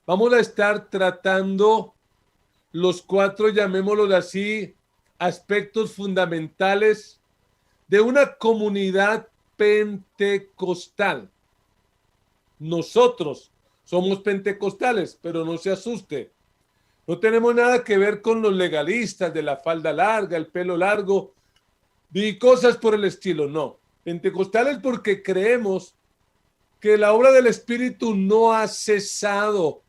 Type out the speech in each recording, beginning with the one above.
Vamos a estar tratando los cuatro, llamémoslos así, aspectos fundamentales de una comunidad pentecostal. Nosotros somos pentecostales, pero no se asuste. No tenemos nada que ver con los legalistas de la falda larga, el pelo largo y cosas por el estilo, no. Pentecostales porque creemos que la obra del Espíritu no ha cesado,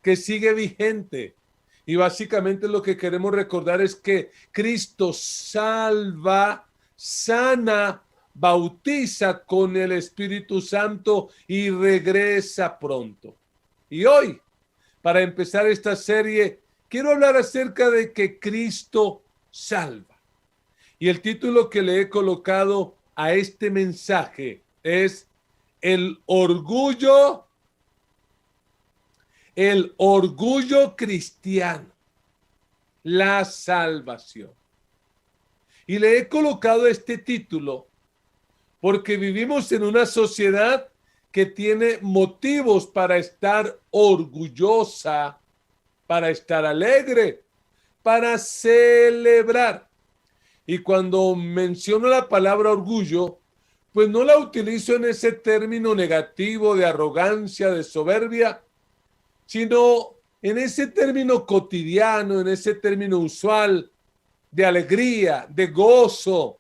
que sigue vigente. Y básicamente lo que queremos recordar es que Cristo salva, sana, bautiza con el Espíritu Santo y regresa pronto. Y hoy, para empezar esta serie, quiero hablar acerca de que Cristo salva. Y el título que le he colocado a este mensaje es el orgullo cristiano, la salvación. Y le he colocado este título porque vivimos en una sociedad que tiene motivos para estar orgullosa, para estar alegre, para celebrar. Y cuando menciono la palabra orgullo, pues no la utilizo en ese término negativo de arrogancia, de soberbia, sino en ese término cotidiano, en ese término usual de alegría, de gozo,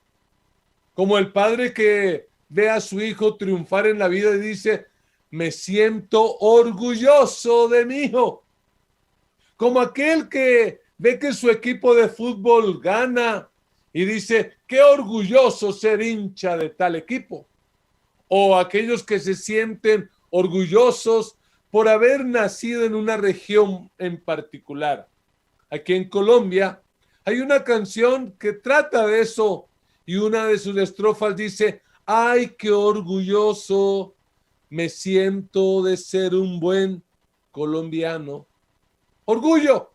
como el padre que ve a su hijo triunfar en la vida y dice, me siento orgulloso de mi hijo, como aquel que ve que su equipo de fútbol gana y dice, qué orgulloso ser hincha de tal equipo, o aquellos que se sienten orgullosos por haber nacido en una región en particular. Aquí en Colombia hay una canción que trata de eso y una de sus estrofas dice, ay, qué orgulloso me siento de ser un buen colombiano. Orgullo.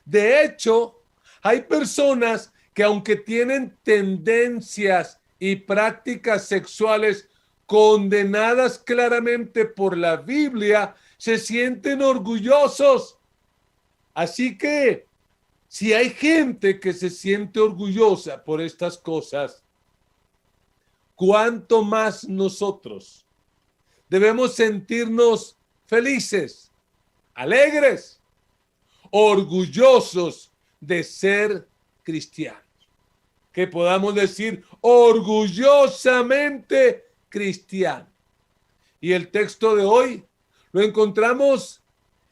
De hecho, hay personas que aunque tienen tendencias y prácticas sexuales condenadas claramente por la Biblia, se sienten orgullosos. Así que, si hay gente que se siente orgullosa por estas cosas, ¿cuánto más nosotros debemos sentirnos felices, alegres, orgullosos de ser cristianos? Que podamos decir orgullosamente cristiano. Y el texto de hoy lo encontramos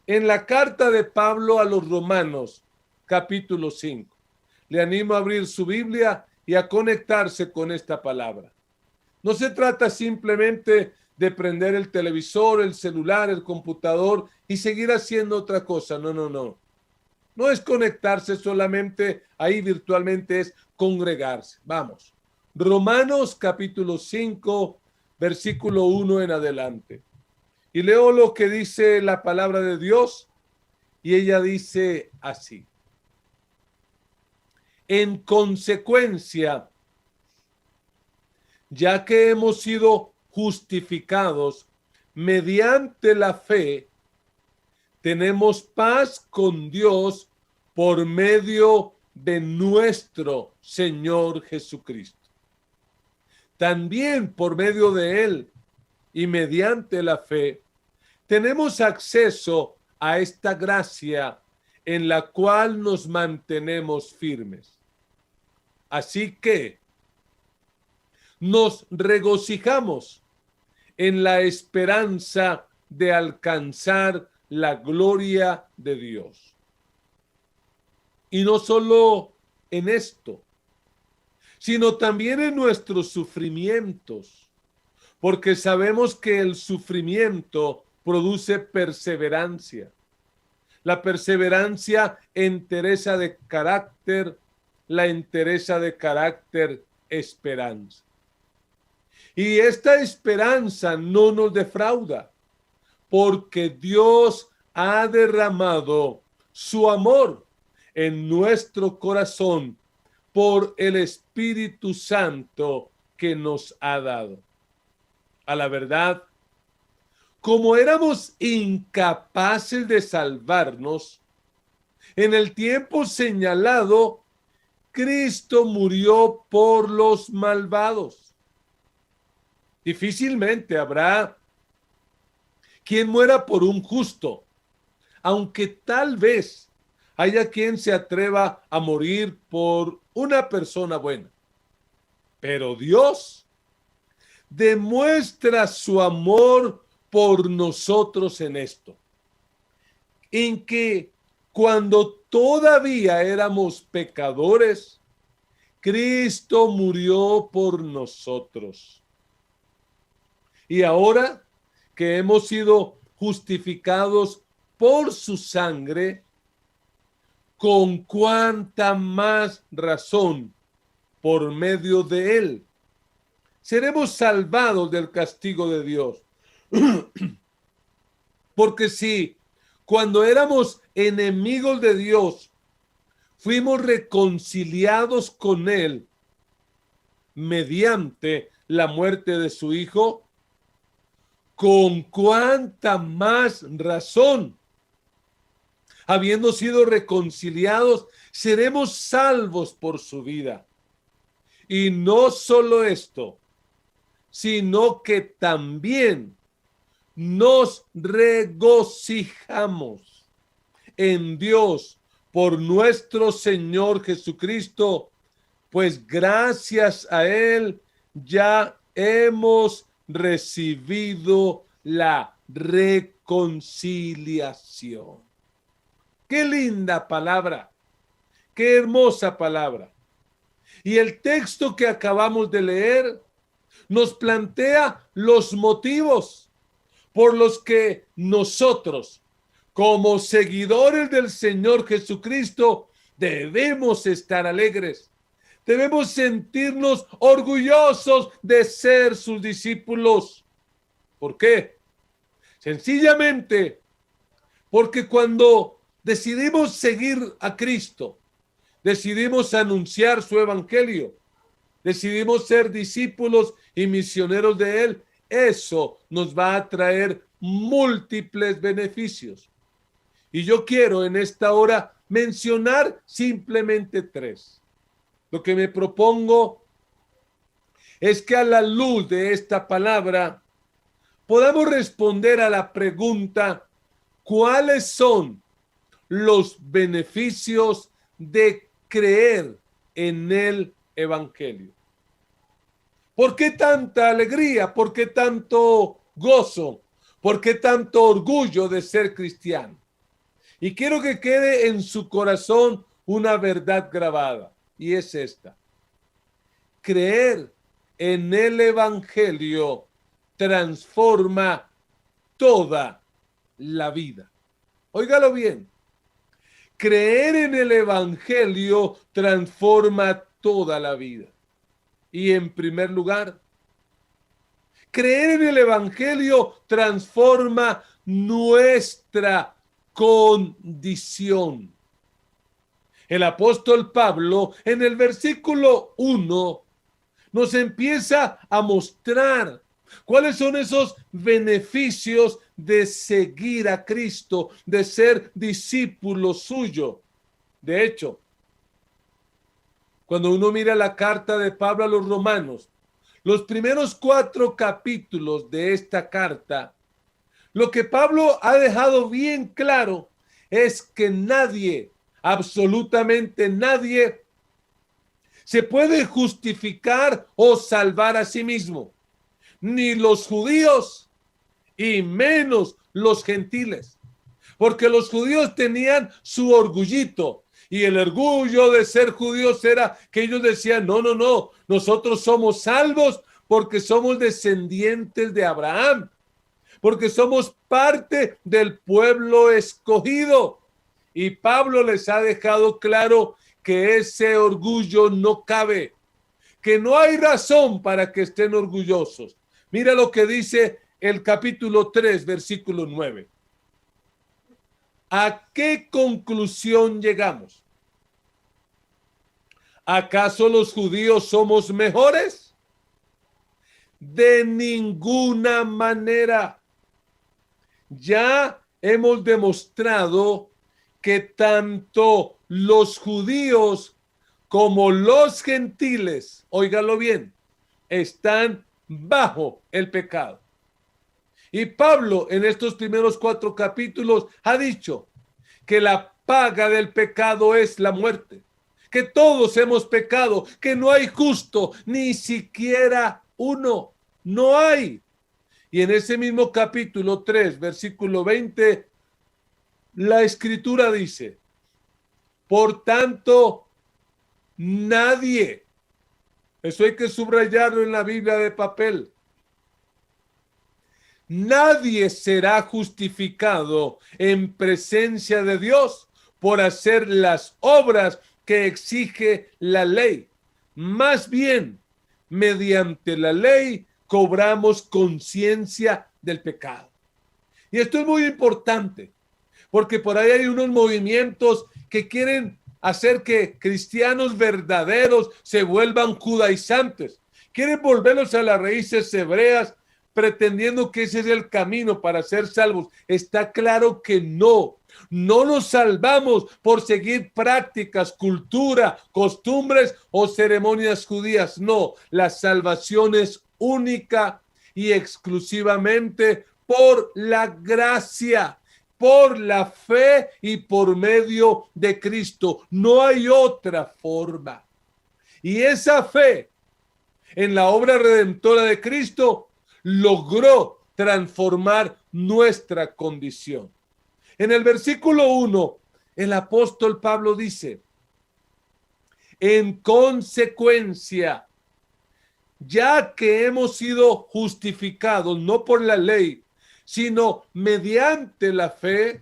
en la carta de Pablo a los Romanos, capítulo 5. Le animo a abrir su Biblia y a conectarse con esta palabra. No se trata simplemente de prender el televisor, el celular, el computador y seguir haciendo otra cosa. No, no, no. No es conectarse solamente ahí virtualmente, es congregarse. Vamos. Romanos capítulo 5, versículo 1 en adelante. Y leo lo que dice la palabra de Dios y ella dice así. En consecuencia, ya que hemos sido justificados mediante la fe, tenemos paz con Dios por medio de nuestro Señor Jesucristo. También por medio de Él y mediante la fe, tenemos acceso a esta gracia en la cual nos mantenemos firmes. Así que nos regocijamos en la esperanza de alcanzar la gloria de Dios. Y no solo en esto, sino también en nuestros sufrimientos, porque sabemos que el sufrimiento produce perseverancia. La perseverancia, entereza de carácter, la entereza de carácter, esperanza. Y esta esperanza no nos defrauda, porque Dios ha derramado su amor en nuestro corazón por el Espíritu Santo que nos ha dado. A la verdad, como éramos incapaces de salvarnos, en el tiempo señalado, Cristo murió por los malvados. Difícilmente habrá quien muera por un justo, aunque tal vez haya quien se atreva a morir por una persona buena. Pero Dios demuestra su amor por nosotros en esto, en que cuando todavía éramos pecadores, Cristo murió por nosotros. Y ahora que hemos sido justificados por su sangre, con cuánta más razón por medio de él seremos salvados del castigo de Dios. Porque si cuando éramos enemigos de Dios fuimos reconciliados con él mediante la muerte de su Hijo, con cuánta más razón, habiendo sido reconciliados, seremos salvos por su vida. Y no solo esto, sino que también nos regocijamos en Dios por nuestro Señor Jesucristo, pues gracias a él ya hemos recibido la reconciliación. Qué linda palabra, qué hermosa palabra. Y el texto que acabamos de leer nos plantea los motivos por los que nosotros, como seguidores del Señor Jesucristo, debemos estar alegres. Debemos sentirnos orgullosos de ser sus discípulos. ¿Por qué? Sencillamente porque cuando decidimos seguir a Cristo, decidimos anunciar su evangelio, decidimos ser discípulos y misioneros de él, eso nos va a traer múltiples beneficios. Y yo quiero en esta hora mencionar simplemente 3. Lo que me propongo es que a la luz de esta palabra podamos responder a la pregunta: ¿cuáles son los beneficios de creer en el evangelio? ¿Por qué tanta alegría? ¿Por qué tanto gozo? ¿Por qué tanto orgullo de ser cristiano? Y quiero que quede en su corazón una verdad grabada, y es esta: creer en el evangelio transforma toda la vida. Óigalo bien. Creer en el evangelio transforma toda la vida. Y en primer lugar, creer en el evangelio transforma nuestra condición. El apóstol Pablo en el versículo 1 nos empieza a mostrar cuáles son esos beneficios de seguir a Cristo, de ser discípulo suyo. De hecho, cuando uno mira la carta de Pablo a los romanos, los primeros 4 capítulos de esta carta, lo que Pablo ha dejado bien claro es que nadie, absolutamente nadie, se puede justificar o salvar a sí mismo, ni los judíos y menos los gentiles, porque los judíos tenían su orgullito, y el orgullo de ser judíos era que ellos decían: no, nosotros somos salvos porque somos descendientes de Abraham, porque somos parte del pueblo escogido. Y Pablo les ha dejado claro que ese orgullo no cabe, que no hay razón para que estén orgullosos. Mira lo que dice el capítulo 3, versículo 9. ¿A qué conclusión llegamos? ¿Acaso los judíos somos mejores? De ninguna manera. ya hemos demostrado que tanto los judíos como los gentiles, óigalo bien, están bajo el pecado. Y Pablo en estos primeros 4 capítulos ha dicho que la paga del pecado es la muerte, que todos hemos pecado, que no hay justo, ni siquiera uno, no hay. Y en ese mismo capítulo 3, versículo 20, la escritura dice, por tanto, nadie, eso hay que subrayarlo en la Biblia de papel, nadie será justificado en presencia de Dios por hacer las obras que exige la ley. Más bien, mediante la ley cobramos conciencia del pecado. Y esto es muy importante, porque por ahí hay unos movimientos que quieren hacer que cristianos verdaderos se vuelvan judaizantes. Quieren volverlos a las raíces hebreas, pretendiendo que ese es el camino para ser salvos. Está claro que no. No nos salvamos por seguir prácticas, cultura, costumbres o ceremonias judías. No, la salvación es única y exclusivamente por la gracia, por la fe y por medio de Cristo. No hay otra forma. Y esa fe en la obra redentora de Cristo logró transformar nuestra condición. En el versículo 1, el apóstol Pablo dice, en consecuencia, ya que hemos sido justificados no por la ley, sino mediante la fe,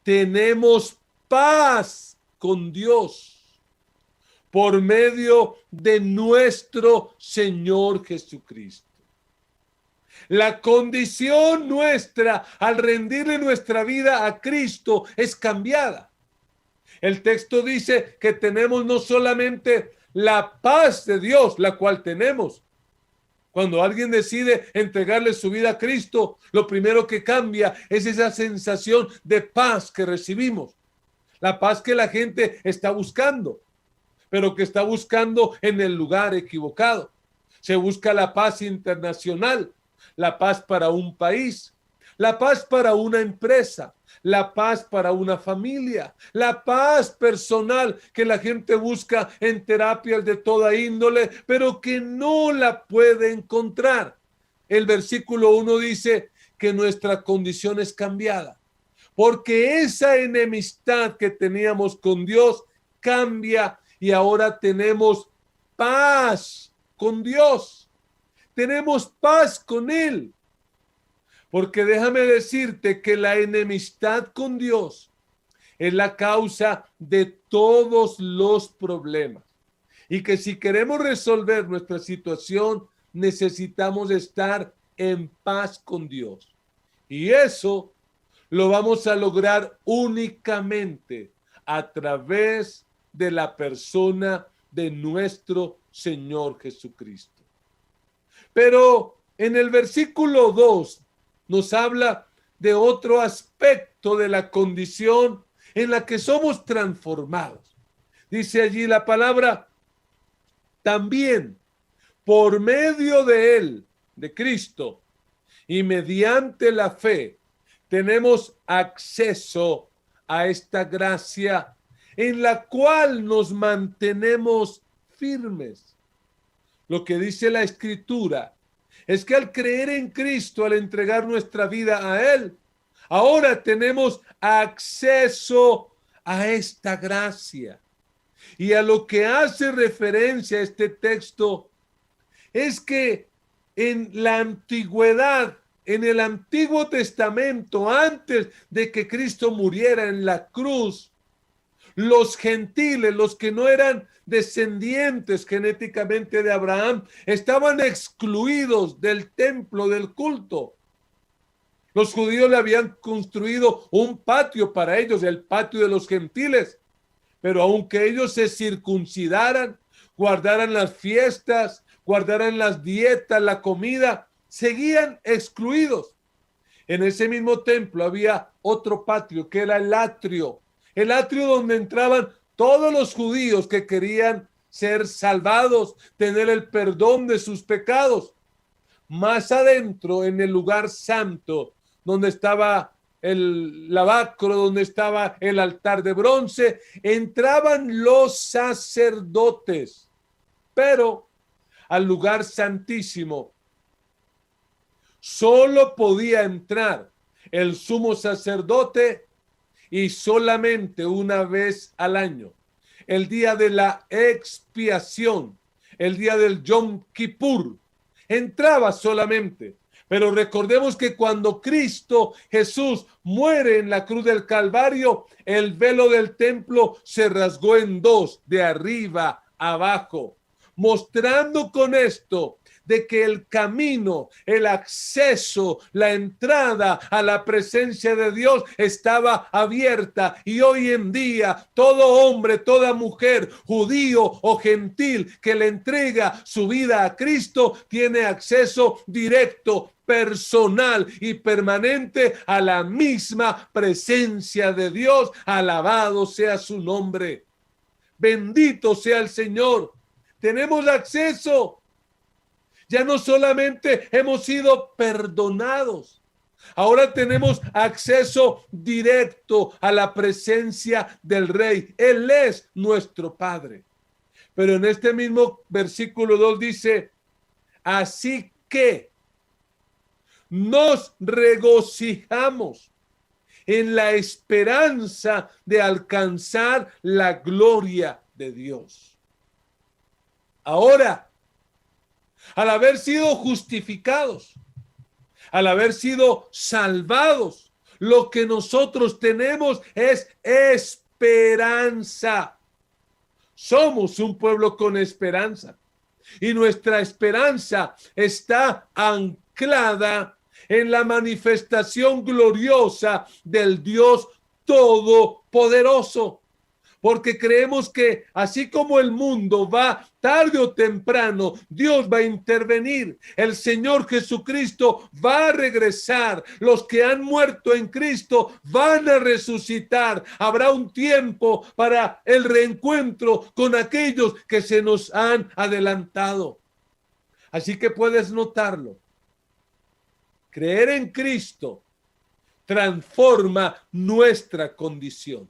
tenemos paz con Dios por medio de nuestro Señor Jesucristo. La condición nuestra al rendirle nuestra vida a Cristo es cambiada. El texto dice que tenemos no solamente la paz de Dios, la cual tenemos. Cuando alguien decide entregarle su vida a Cristo, lo primero que cambia es esa sensación de paz que recibimos. La paz que la gente está buscando, pero que está buscando en el lugar equivocado. Se busca la paz internacional, la paz para un país, la paz para una empresa, la paz para una familia, la paz personal que la gente busca en terapias de toda índole, pero que no la puede encontrar. El versículo 1 dice que nuestra condición es cambiada, porque esa enemistad que teníamos con Dios cambia y ahora tenemos paz con Dios. Tenemos paz con Él. Porque déjame decirte que la enemistad con Dios es la causa de todos los problemas. Y que si queremos resolver nuestra situación, necesitamos estar en paz con Dios. Y eso lo vamos a lograr únicamente a través de la persona de nuestro Señor Jesucristo. Pero en el versículo 2 nos habla de otro aspecto de la condición en la que somos transformados. Dice allí la palabra, también por medio de Él, de Cristo, y mediante la fe, tenemos acceso a esta gracia en la cual nos mantenemos firmes. Lo que dice la Escritura es que al creer en Cristo, al entregar nuestra vida a Él, ahora tenemos acceso a esta gracia. Y a lo que hace referencia este texto es que en la antigüedad, en el Antiguo Testamento, antes de que Cristo muriera en la cruz, los gentiles, los que no eran descendientes genéticamente de Abraham, estaban excluidos del templo, del culto. Los judíos le habían construido un patio para ellos, el patio de los gentiles. Pero aunque ellos se circuncidaran, guardaran las fiestas, guardaran las dietas, la comida, seguían excluidos. En ese mismo templo había otro patio que era el atrio donde entraban todos los judíos que querían ser salvados, tener el perdón de sus pecados. Más adentro, en el lugar santo, donde estaba el lavacro, donde estaba el altar de bronce, entraban los sacerdotes, pero al lugar santísimo solo podía entrar el sumo sacerdote y solamente una vez al año, el día de la expiación, el día del Yom Kippur, entraba solamente. Pero recordemos que cuando Cristo Jesús muere en la cruz del Calvario, el velo del templo se rasgó en dos, de arriba a abajo, mostrando con esto de que el camino, el acceso, la entrada a la presencia de Dios estaba abierta, y hoy en día todo hombre, toda mujer, judío o gentil que le entrega su vida a Cristo tiene acceso directo, personal y permanente a la misma presencia de Dios. Alabado sea su nombre. Bendito sea el Señor. Tenemos acceso. Ya no solamente hemos sido perdonados, ahora tenemos acceso directo a la presencia del Rey. Él es nuestro Padre. Pero en este mismo versículo 2 dice, así que nos regocijamos en la esperanza de alcanzar la gloria de Dios. Ahora, al haber sido justificados, al haber sido salvados, lo que nosotros tenemos es esperanza. Somos un pueblo con esperanza, y nuestra esperanza está anclada en la manifestación gloriosa del Dios Todopoderoso. Porque creemos que así como el mundo va tarde o temprano, Dios va a intervenir. El Señor Jesucristo va a regresar. Los que han muerto en Cristo van a resucitar. Habrá un tiempo para el reencuentro con aquellos que se nos han adelantado. Así que puedes notarlo. Creer en Cristo transforma nuestra condición.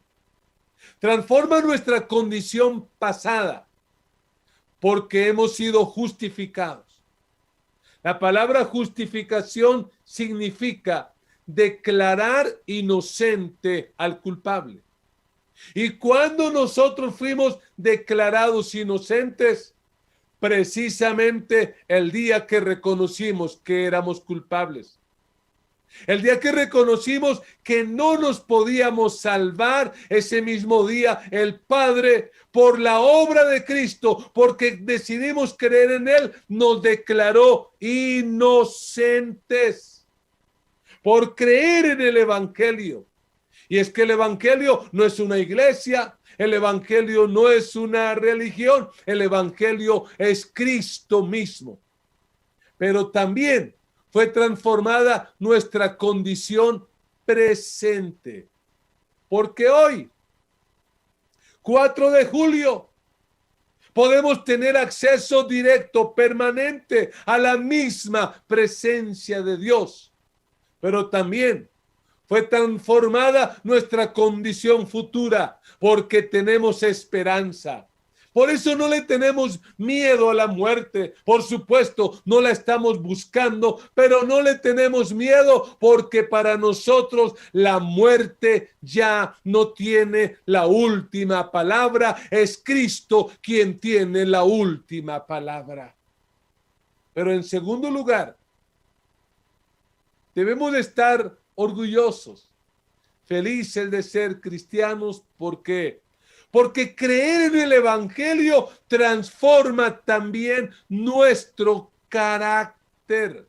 Transforma nuestra condición pasada, porque hemos sido justificados. La palabra justificación significa declarar inocente al culpable. Y cuando nosotros fuimos declarados inocentes, precisamente el día que reconocimos que éramos culpables. El día que reconocimos que no nos podíamos salvar, ese mismo día el Padre, por la obra de Cristo, porque decidimos creer en Él, nos declaró inocentes por creer en el Evangelio. Y es que el Evangelio no es una iglesia, el Evangelio no es una religión, el Evangelio es Cristo mismo. Pero también fue transformada nuestra condición presente. Porque hoy, 4 de julio, podemos tener acceso directo, permanente, a la misma presencia de Dios. Pero también fue transformada nuestra condición futura, porque tenemos esperanza. Por eso no le tenemos miedo a la muerte. Por supuesto, no la estamos buscando, pero no le tenemos miedo porque para nosotros la muerte ya no tiene la última palabra. Es Cristo quien tiene la última palabra. Pero en segundo lugar, debemos de estar orgullosos, felices de ser cristianos. Porque creer en el Evangelio transforma también nuestro carácter.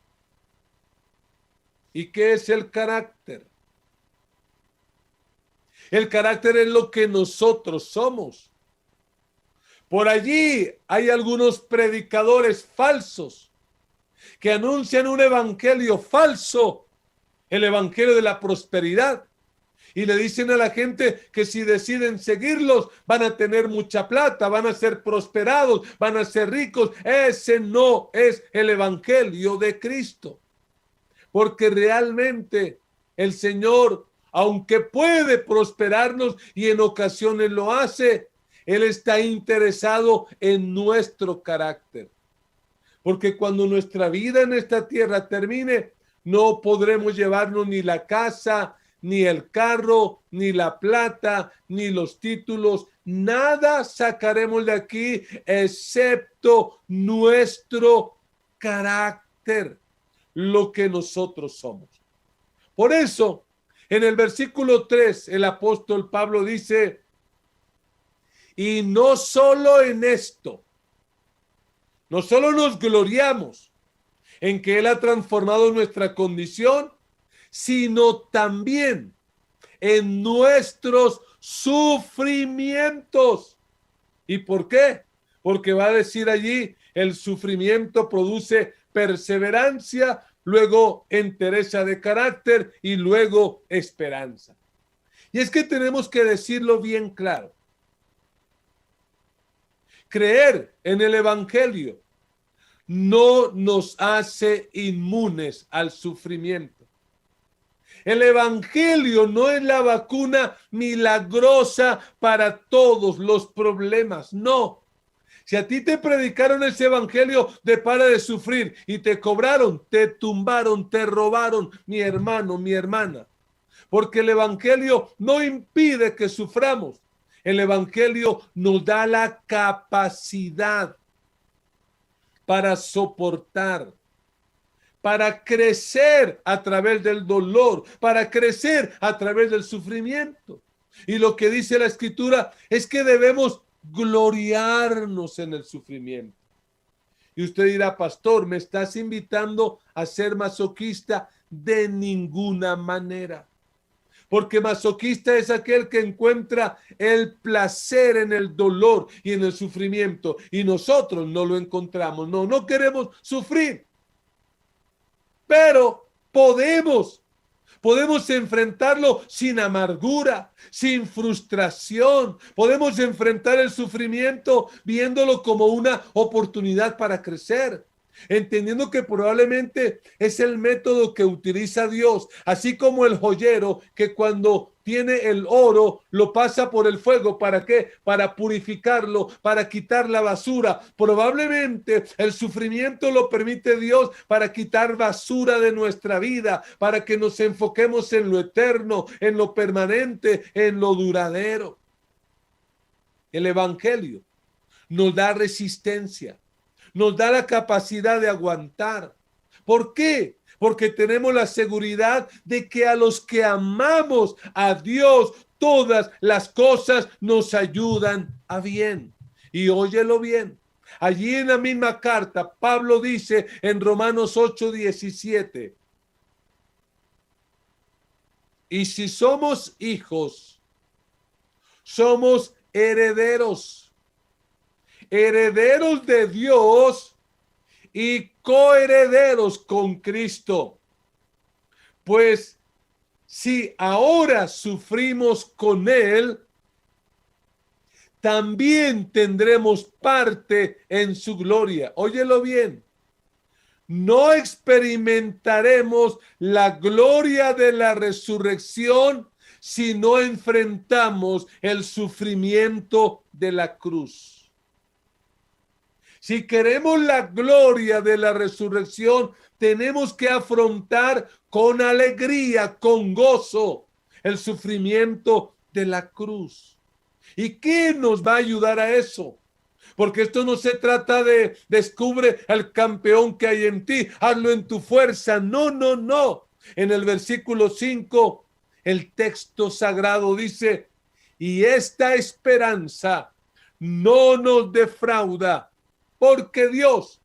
¿Y qué es el carácter? El carácter es lo que nosotros somos. Por allí hay algunos predicadores falsos que anuncian un evangelio falso, el evangelio de la prosperidad. Y le dicen a la gente que si deciden seguirlos van a tener mucha plata, van a ser prosperados, van a ser ricos. Ese no es el evangelio de Cristo. Porque realmente el Señor, aunque puede prosperarnos y en ocasiones lo hace, Él está interesado en nuestro carácter. Porque cuando nuestra vida en esta tierra termine, no podremos llevarnos ni la casa, ni el carro, ni la plata, ni los títulos. Nada sacaremos de aquí excepto nuestro carácter, lo que nosotros somos. Por eso, en el versículo 3, el apóstol Pablo dice, y no solo en esto, no solo nos gloriamos en que Él ha transformado nuestra condición, sino también en nuestros sufrimientos. ¿Y por qué? Porque va a decir allí, el sufrimiento produce perseverancia, luego entereza de carácter y luego esperanza. Y es que tenemos que decirlo bien claro. Creer en el evangelio no nos hace inmunes al sufrimiento. El evangelio no es la vacuna milagrosa para todos los problemas, no. Si a ti te predicaron ese evangelio de para de sufrir y te cobraron, te tumbaron, te robaron, mi hermano, mi hermana. Porque el evangelio no impide que suframos. El evangelio nos da la capacidad para soportar, para crecer a través del dolor, para crecer a través del sufrimiento. Y lo que dice la Escritura es que debemos gloriarnos en el sufrimiento. Y usted dirá, pastor, ¿me estás invitando a ser masoquista? De ninguna manera. Porque masoquista es aquel que encuentra el placer en el dolor y en el sufrimiento. Y nosotros no lo encontramos. No queremos sufrir. Pero podemos enfrentarlo sin amargura, sin frustración. Podemos enfrentar el sufrimiento viéndolo como una oportunidad para crecer, entendiendo que probablemente es el método que utiliza Dios, así como el joyero que cuando tiene el oro lo pasa por el fuego. ¿Para qué? Para purificarlo, para quitar la basura. Probablemente el sufrimiento lo permite Dios para quitar basura de nuestra vida, para que nos enfoquemos en lo eterno, en lo permanente, en lo duradero. El evangelio nos da resistencia, nos da la capacidad de aguantar. ¿Por qué? Porque tenemos la seguridad de que a los que amamos a Dios, todas las cosas nos ayudan a bien. Y óyelo bien. Allí en la misma carta, Pablo dice en Romanos 8:17, y si somos hijos, somos herederos, herederos de Dios y coherederos con Cristo. Pues si ahora sufrimos con Él, también tendremos parte en su gloria. Óyelo bien. No experimentaremos la gloria de la resurrección si no enfrentamos el sufrimiento de la cruz. Si queremos la gloria de la resurrección, tenemos que afrontar con alegría, con gozo, el sufrimiento de la cruz. ¿Y qué nos va a ayudar a eso? Porque esto no se trata de descubre el campeón que hay en ti, hazlo en tu fuerza. No. En el versículo 5, el texto sagrado dice, y esta esperanza no nos defrauda, porque Dios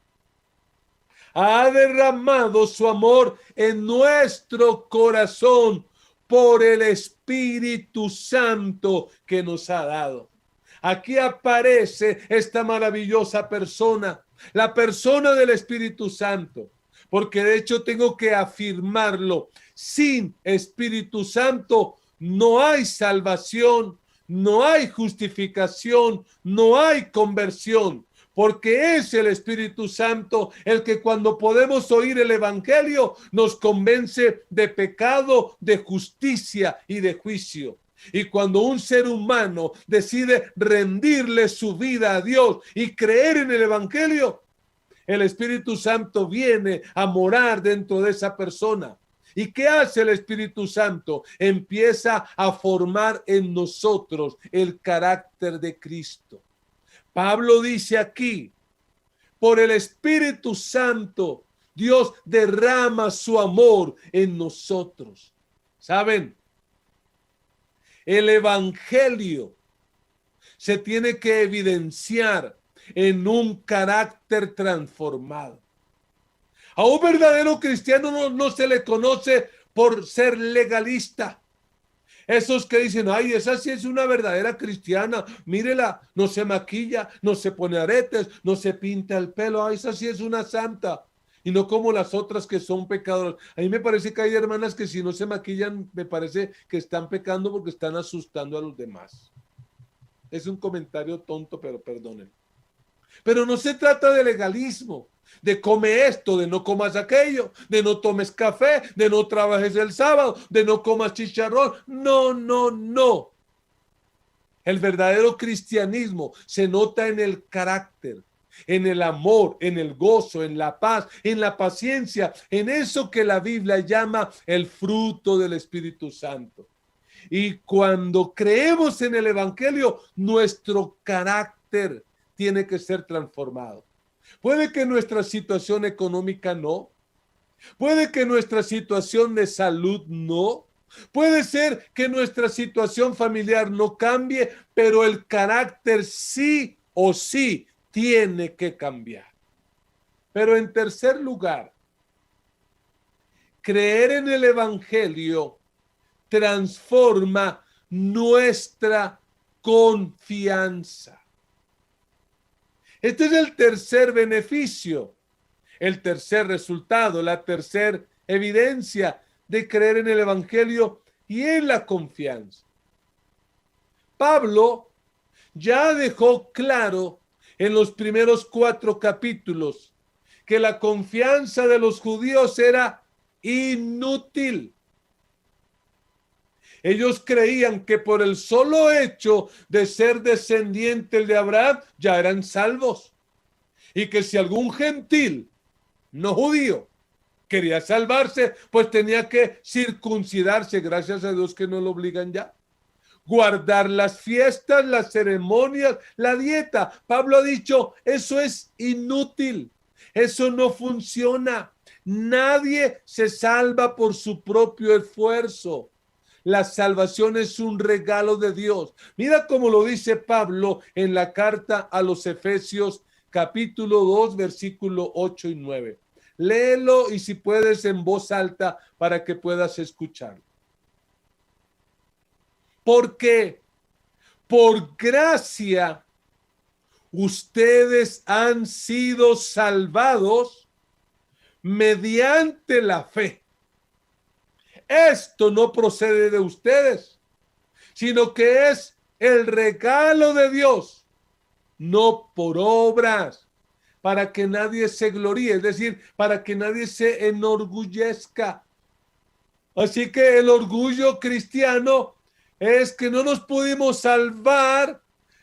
ha derramado su amor en nuestro corazón por el Espíritu Santo que nos ha dado. Aquí aparece esta maravillosa persona, la persona del Espíritu Santo. porque de hecho tengo que afirmarlo. Sin Espíritu Santo no hay salvación, no hay justificación, no hay conversión, porque es el Espíritu Santo el que cuando podemos oír el Evangelio nos convence de pecado, de justicia y de juicio. Y cuando un ser humano decide rendirle su vida a Dios y creer en el Evangelio, el Espíritu Santo viene a morar dentro de esa persona. ¿Y qué hace el Espíritu Santo? Empieza a formar en nosotros el carácter de Cristo. Pablo dice aquí, por el Espíritu Santo, Dios derrama su amor en nosotros. ¿Saben? El Evangelio se tiene que evidenciar en un carácter transformado. A un verdadero cristiano no se le conoce por ser legalista. Esos que dicen, ay, esa sí es una verdadera cristiana, mírela, no se maquilla, no se pone aretes, no se pinta el pelo, ay, esa sí es una santa. Y no como las otras que son pecadoras. A mí me parece que hay hermanas que si no se maquillan, me parece que están pecando porque están asustando a los demás. Es un comentario tonto, pero perdonen. Pero no se trata de legalismo, de come esto, de no comas aquello, de no tomes café, de no trabajes el sábado, de no comas chicharrón. No, no, no. El verdadero cristianismo se nota en el carácter, en el amor, en el gozo, en la paz, en la paciencia, en eso que la Biblia llama el fruto del Espíritu Santo. Y cuando creemos en el Evangelio, nuestro carácter tiene que ser transformado. Puede que nuestra situación económica no, puede que nuestra situación de salud no, puede ser que nuestra situación familiar no cambie, pero el carácter sí o sí tiene que cambiar. Pero en tercer lugar, creer en el Evangelio transforma nuestra confianza. Este es el tercer beneficio, el tercer resultado, la tercera evidencia de creer en el Evangelio y en la confianza. Pablo ya dejó claro en los primeros 4 capítulos que la confianza de los judíos era inútil. Ellos creían que por el solo hecho de ser descendientes de Abraham ya eran salvos. Y que si algún gentil no judío quería salvarse, pues tenía que circuncidarse, gracias a Dios que no lo obligan ya. Guardar las fiestas, las ceremonias, la dieta. Pablo ha dicho, eso es inútil, eso no funciona. Nadie se salva por su propio esfuerzo. La salvación es un regalo de Dios. Mira cómo lo dice Pablo en la carta a los Efesios, capítulo 2, versículo 8 y 9. Léelo y si puedes en voz alta para que puedas escucharlo. Porque por gracia ustedes han sido salvados mediante la fe. Esto no procede de ustedes, sino que es el regalo de Dios, no por obras, para que nadie se gloríe, es decir, para que nadie se enorgullezca. Así que el orgullo cristiano es que no nos pudimos salvar,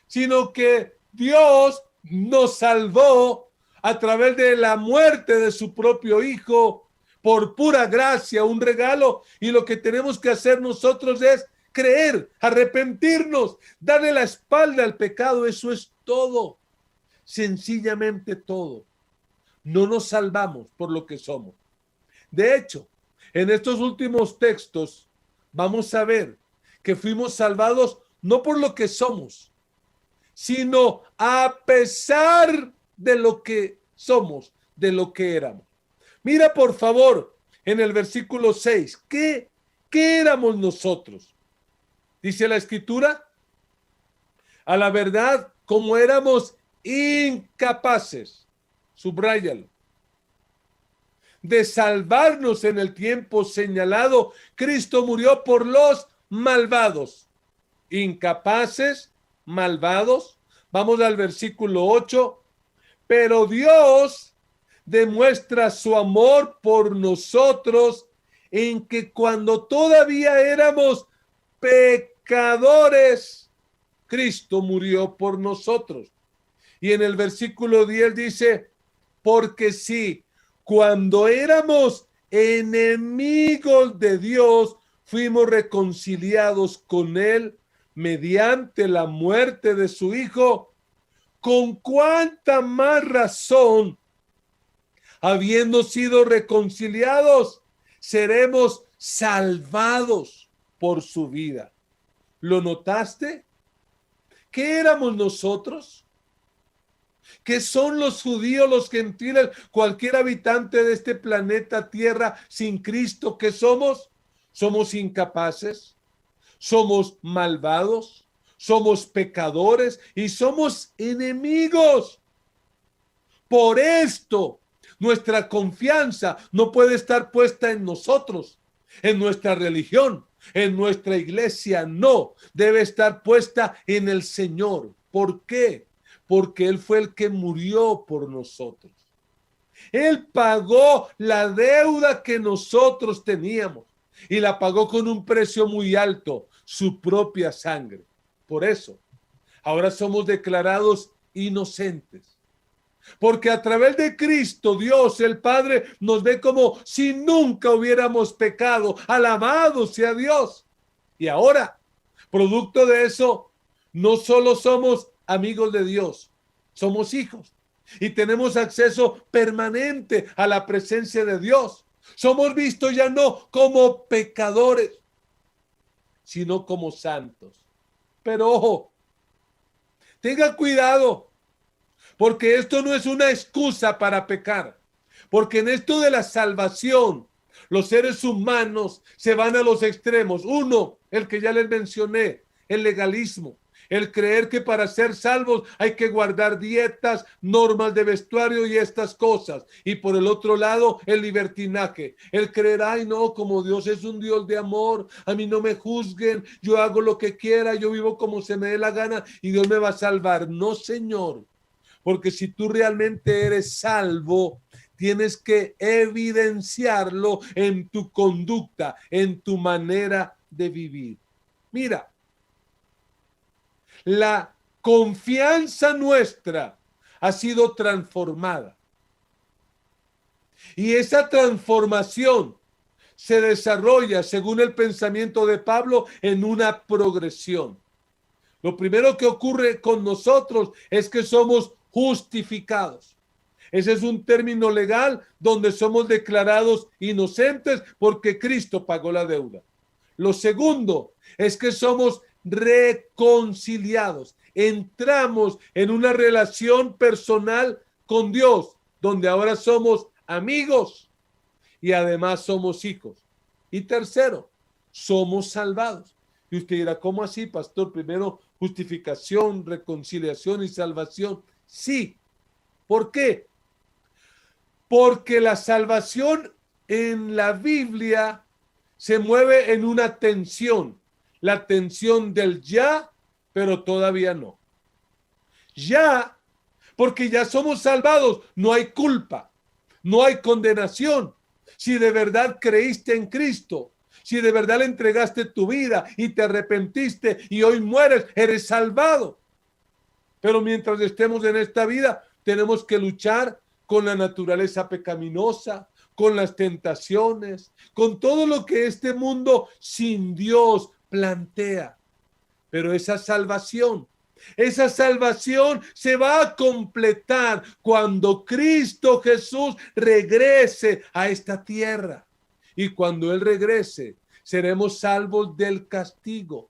sino que Dios nos salvó a través de la muerte de su propio Hijo, por pura gracia, un regalo, y lo que tenemos que hacer nosotros es creer, arrepentirnos, darle la espalda al pecado. Eso es todo, sencillamente todo. No nos salvamos por lo que somos. De hecho, en estos últimos textos vamos a ver que fuimos salvados no por lo que somos, sino a pesar de lo que somos, de lo que éramos. Mira por favor en el versículo 6, ¿qué éramos nosotros? Dice la escritura, a la verdad, como éramos incapaces, subráyalo, de salvarnos en el tiempo señalado, Cristo murió por los malvados, incapaces, malvados. Vamos al versículo 8. Pero Dios demuestra su amor por nosotros en que cuando todavía éramos pecadores, Cristo murió por nosotros. Y en el versículo 10 dice, porque sí, cuando éramos enemigos de Dios, fuimos reconciliados con Él mediante la muerte de su Hijo. Con cuánta más razón, habiendo sido reconciliados, seremos salvados por su vida. ¿Lo notaste? ¿Qué éramos nosotros? ¿Qué son los judíos, los gentiles, cualquier habitante de este planeta Tierra sin Cristo? ¿Qué somos? Somos incapaces, somos malvados, somos pecadores y somos enemigos. Por esto, nuestra confianza no puede estar puesta en nosotros, en nuestra religión, en nuestra iglesia. No, debe estar puesta en el Señor. ¿Por qué? Porque Él fue el que murió por nosotros. Él pagó la deuda que nosotros teníamos y la pagó con un precio muy alto, su propia sangre. Por eso, ahora somos declarados inocentes. Porque a través de Cristo, Dios, el Padre, nos ve como si nunca hubiéramos pecado. Alabado sea Dios. Y ahora, producto de eso, no solo somos amigos de Dios, somos hijos. Y tenemos acceso permanente a la presencia de Dios. Somos vistos ya no como pecadores, sino como santos. Pero ojo, tenga cuidado, porque esto no es una excusa para pecar. Porque en esto de la salvación, los seres humanos se van a los extremos. Uno, el que ya les mencioné, el legalismo. El creer que para ser salvos hay que guardar dietas, normas de vestuario y estas cosas. Y por el otro lado, el libertinaje. El creer, ay no, como Dios es un Dios de amor, a mí no me juzguen, yo hago lo que quiera, yo vivo como se me dé la gana y Dios me va a salvar. No, Señor. Porque si tú realmente eres salvo, tienes que evidenciarlo en tu conducta, en tu manera de vivir. Mira, la confianza nuestra ha sido transformada. Y esa transformación se desarrolla, según el pensamiento de Pablo, en una progresión. Lo primero que ocurre con nosotros es que somos justificados. Ese es un término legal donde somos declarados inocentes porque Cristo pagó la deuda. Lo segundo es que somos reconciliados. Entramos en una relación personal con Dios, donde ahora somos amigos y además somos hijos. Y tercero, somos salvados. Y usted dirá, ¿cómo así, pastor? Primero, justificación, reconciliación y salvación. Sí. ¿Por qué? Porque la salvación en la Biblia se mueve en una tensión. La tensión del ya, pero todavía no. Ya, porque ya somos salvados, no hay culpa, no hay condenación. Si de verdad creíste en Cristo, si de verdad le entregaste tu vida y te arrepentiste y hoy mueres, eres salvado. Pero mientras estemos en esta vida, tenemos que luchar con la naturaleza pecaminosa, con las tentaciones, con todo lo que este mundo sin Dios plantea. Pero esa salvación se va a completar cuando Cristo Jesús regrese a esta tierra. Y cuando Él regrese, seremos salvos del castigo.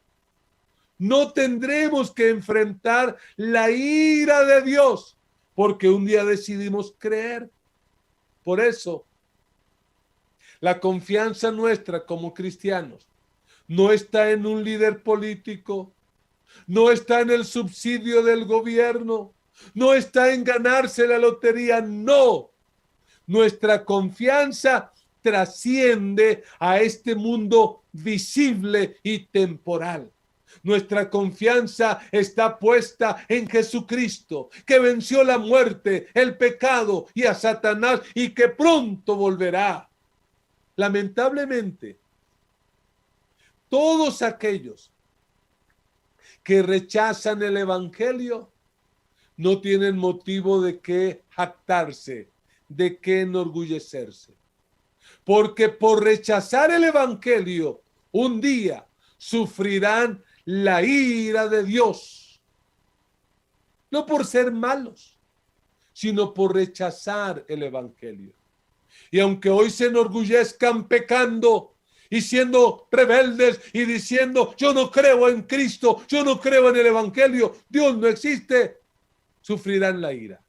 No tendremos que enfrentar la ira de Dios, porque un día decidimos creer. Por eso, la confianza nuestra como cristianos no está en un líder político, no está en el subsidio del gobierno, no está en ganarse la lotería, no. Nuestra confianza trasciende a este mundo visible y temporal. Nuestra confianza está puesta en Jesucristo, que venció la muerte, el pecado y a Satanás y que pronto volverá. Lamentablemente, todos aquellos que rechazan el evangelio no tienen motivo de qué jactarse, de qué enorgullecerse. Porque por rechazar el evangelio, un día sufrirán la ira de Dios. No por ser malos, sino por rechazar el evangelio. Y aunque hoy se enorgullezcan pecando y siendo rebeldes y diciendo, yo no creo en Cristo, yo no creo en el evangelio, Dios no existe, sufrirán la ira.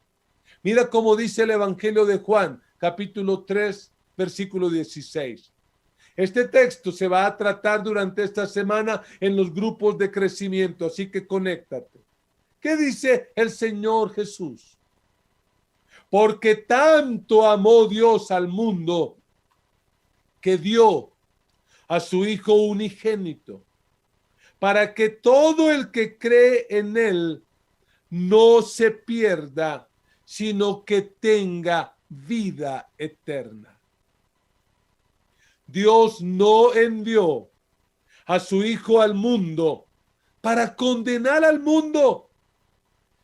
Mira cómo dice el evangelio de Juan, capítulo 3, versículo 16. Este texto se va a tratar durante esta semana en los grupos de crecimiento, así que conéctate. ¿Qué dice el Señor Jesús? Porque tanto amó Dios al mundo que dio a su Hijo unigénito, para que todo el que cree en Él no se pierda, sino que tenga vida eterna. Dios no envió a su Hijo al mundo para condenar al mundo,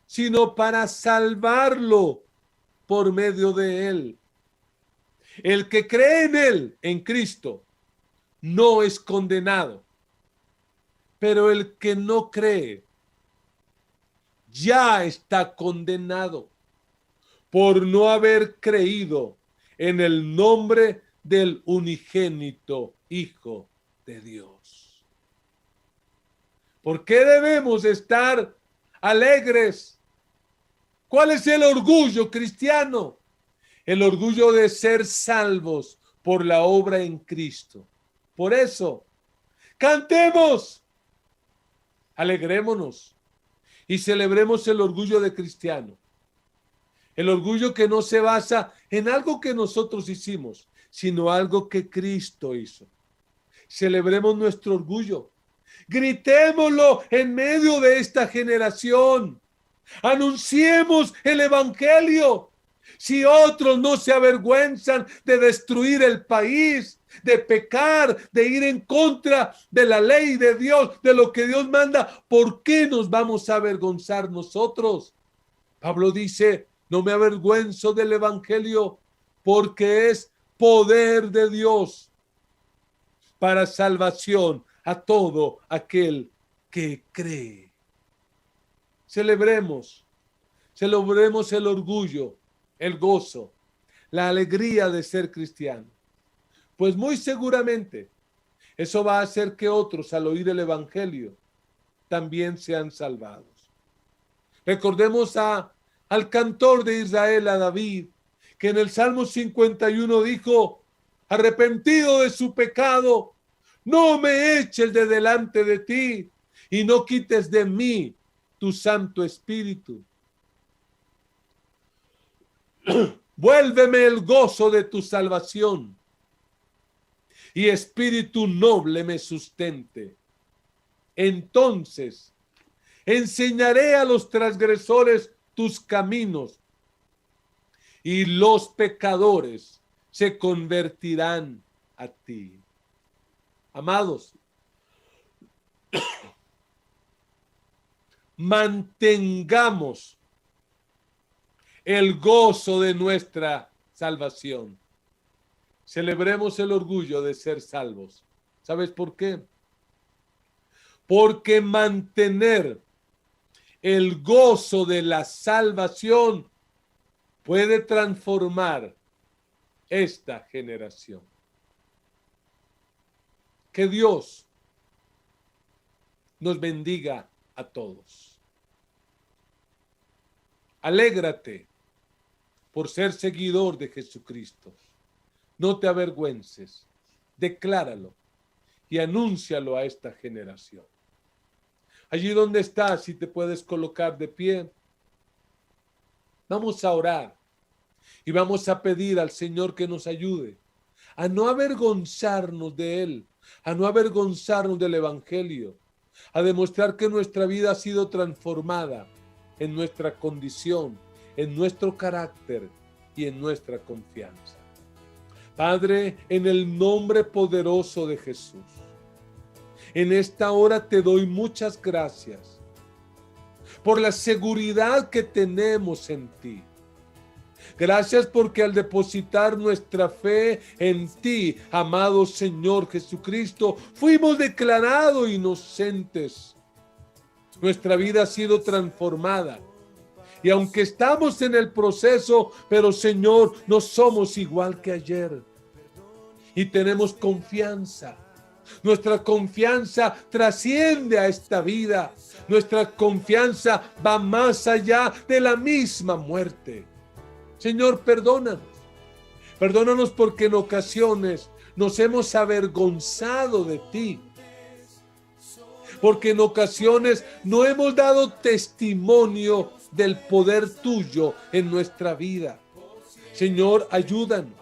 sino para salvarlo por medio de Él. El que cree en Él, en Cristo, no es condenado, pero el que no cree ya está condenado por no haber creído en el nombre del unigénito Hijo de Dios. ¿Por qué debemos estar alegres? ¿Cuál es el orgullo cristiano? El orgullo de ser salvos por la obra en Cristo. Por eso, cantemos, alegrémonos y celebremos el orgullo de cristiano. El orgullo que no se basa en algo que nosotros hicimos, sino algo que Cristo hizo. Celebremos nuestro orgullo. Gritémoslo en medio de esta generación. Anunciemos el evangelio. Si otros no se avergüenzan de destruir el país, de pecar, de ir en contra de la ley de Dios, de lo que Dios manda, ¿por qué nos vamos a avergonzar nosotros? Pablo dice, no me avergüenzo del evangelio porque es poder de Dios para salvación a todo aquel que cree. Celebremos el orgullo, el gozo, la alegría de ser cristiano. Pues muy seguramente eso va a hacer que otros al oír el evangelio también sean salvados. Recordemos al cantor de Israel, a David, que en el Salmo 51 dijo, arrepentido de su pecado, no me eches de delante de ti y no quites de mí tu Santo Espíritu. Vuélveme el gozo de tu salvación y espíritu noble me sustente. Entonces enseñaré a los transgresores tus caminos y los pecadores se convertirán a ti. Amados, mantengamos el gozo de nuestra salvación. Celebremos el orgullo de ser salvos. ¿Sabes por qué? Porque mantener el gozo de la salvación puede transformar esta generación. Que Dios nos bendiga a todos. Alégrate por ser seguidor de Jesucristo. No te avergüences, decláralo y anúncialo a esta generación. Allí donde estás, si te puedes colocar de pie, vamos a orar Y vamos a pedir al Señor que nos ayude a no avergonzarnos de Él, a no avergonzarnos del Evangelio, a demostrar que nuestra vida ha sido transformada en nuestra condición, en nuestro carácter y en nuestra confianza. Padre, en el nombre poderoso de Jesús, en esta hora te doy muchas gracias por la seguridad que tenemos en ti. Gracias porque al depositar nuestra fe en ti, amado Señor Jesucristo, fuimos declarados inocentes. Nuestra vida ha sido transformada. Y aunque estamos en el proceso, pero Señor, no somos igual que ayer. Y tenemos confianza. Nuestra confianza trasciende a esta vida. Nuestra confianza va más allá de la misma muerte. Señor, perdónanos. Perdónanos porque en ocasiones nos hemos avergonzado de ti. Porque en ocasiones no hemos dado testimonio del poder tuyo en nuestra vida. Señor, ayúdanos.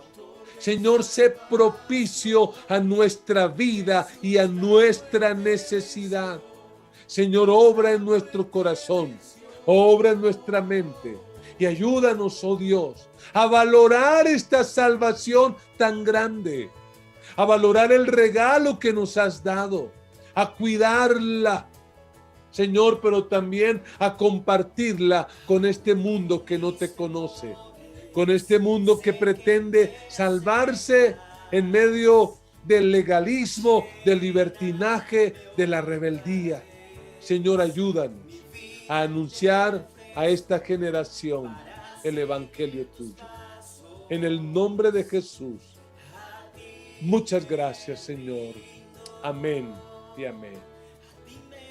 Señor, sé propicio a nuestra vida y a nuestra necesidad. Señor, obra en nuestro corazón, obra en nuestra mente y ayúdanos, oh Dios, a valorar esta salvación tan grande, a valorar el regalo que nos has dado, a cuidarla, Señor, pero también a compartirla con este mundo que no te conoce, con este mundo que pretende salvarse en medio del legalismo, del libertinaje, de la rebeldía. Señor, ayúdanos a anunciar a esta generación el evangelio tuyo. En el nombre de Jesús. Muchas gracias, Señor. Amén y amén.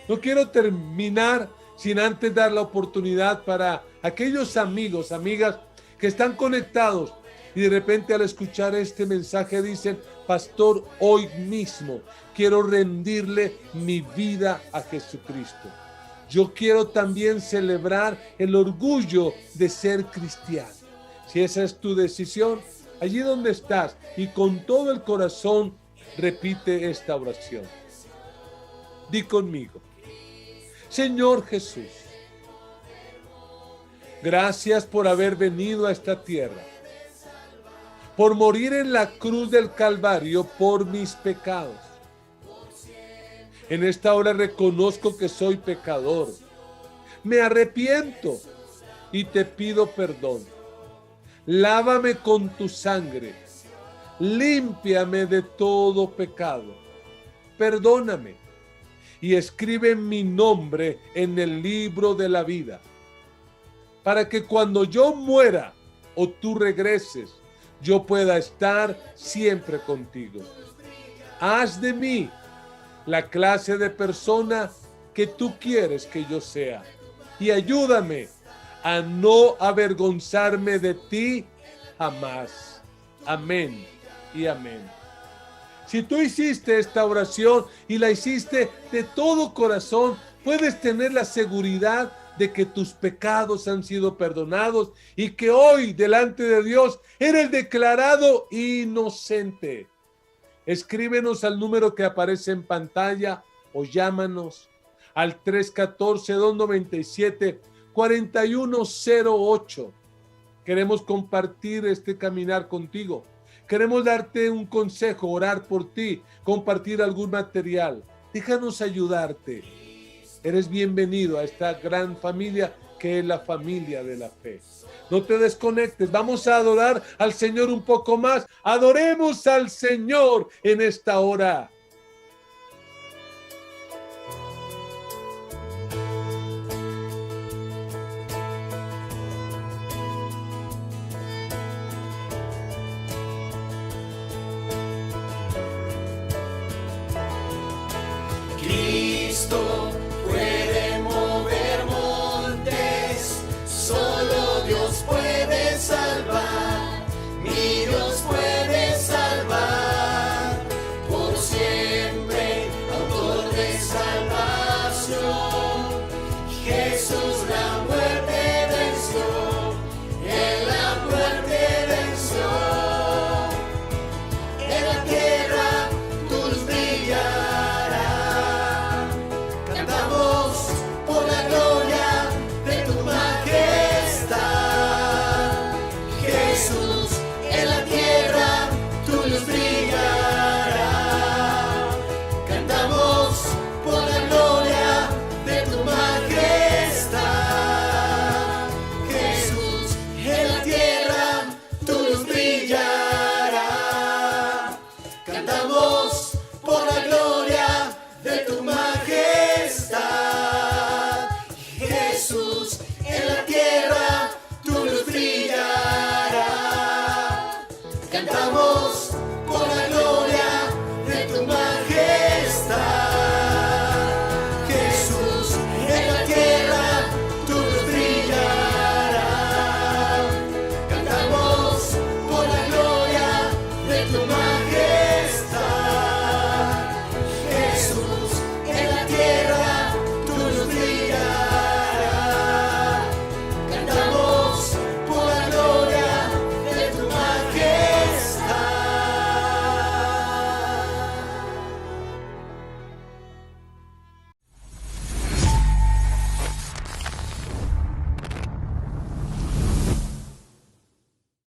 No quiero terminar sin antes dar la oportunidad para aquellos amigos, amigas que están conectados y de repente al escuchar este mensaje dicen: pastor, hoy mismo quiero rendirle mi vida a Jesucristo. Yo quiero también celebrar el orgullo de ser cristiano. Si esa es tu decisión, allí donde estás y con todo el corazón repite esta oración. Di conmigo: Señor Jesús, gracias por haber venido a esta tierra, por morir en la cruz del Calvario por mis pecados. En esta hora reconozco que soy pecador. Me arrepiento y te pido perdón. Lávame con tu sangre. Límpiame de todo pecado. Perdóname y escribe mi nombre en el libro de la vida, para que cuando yo muera o tú regreses, yo pueda estar siempre contigo. Haz de mí la clase de persona que tú quieres que yo sea y ayúdame a no avergonzarme de ti jamás. Amén y amén. Si tú hiciste esta oración y la hiciste de todo corazón, puedes tener la seguridad de que tus pecados han sido perdonados y que hoy delante de Dios eres declarado inocente. Escríbenos al número que aparece en pantalla o llámanos al 314-297-4108. Queremos compartir este caminar contigo. Queremos darte un consejo, orar por ti, compartir algún material. Déjanos ayudarte. Eres bienvenido a esta gran familia que es la familia de la fe. No te desconectes, vamos a adorar al Señor un poco más. Adoremos al Señor en esta hora.